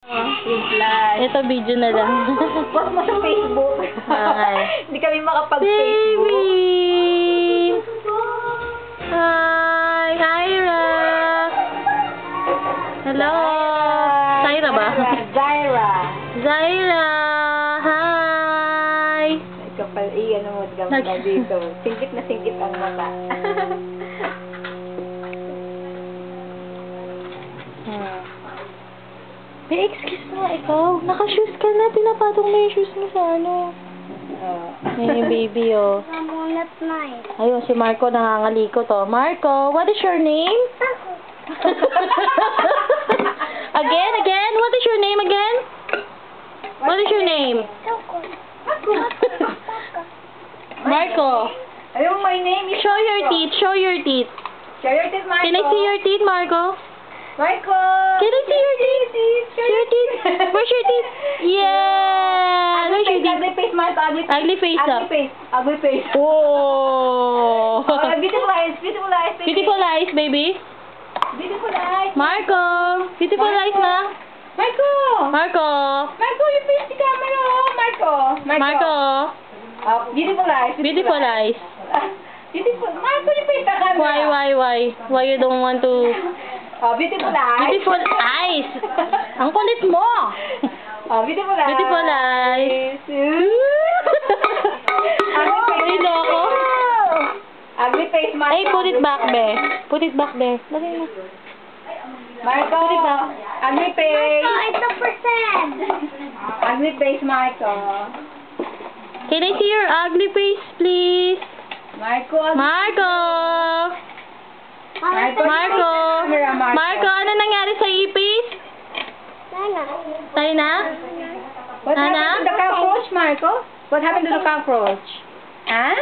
Ito video na lang. Post mo sa Facebook. Okay. Hindi kami makapag-Facebook. Baby! Hi! Ira! Hello! Zaira ba? Zaira. Zaira! Hi! Ikaw pala, ano mo, gamit dito. Singkit na singkit ang mata. Hey, excuse mo, ikaw. Naka-shoes ka na. Pinapatong mo yung shoes mo sa ano. Yan yung baby, oh. That's nice. Ayun, si Marco nangangaliko to. Marco, what is your name? Again? What is your name again? What is your name? Marco, Ayun, my name is... show your teeth. Show your teeth, Marco. Can I see your teeth, Marco? Marco! Can I see your teeth? Show your teeth. Where's your teeth? Yeah! Where's your teeth? Ugly face, Marco. Ugly face up. Ugly face. Oh! Beautiful eyes. Beautiful eyes, baby. Beautiful eyes, baby. Beautiful eyes. Marco! Beautiful eyes, ma. Marco! Marco! Marco, you face the camera. Oh, Marco. Marco! Beautiful eyes. Beautiful eyes. Beautiful. Marco, you face the camera. Why? Why you don't want to... Beautiful eyes. Beautiful eyes! Ang kulit mo! Beautiful eyes. Beautiful eyes. Ay, loko. Ugly face, Marco. Hey, put it back there. Put it back there. Dali mo. Marco. Put it back. Ugly face. It's a percent. Ugly face, Marco. Can I see your ugly face, please? Marco. Marco! Marco, ano nangyari sa ipis? Sana. Tayo na? What happened to the cockroach, Marco? What happened to the cockroach? Huh?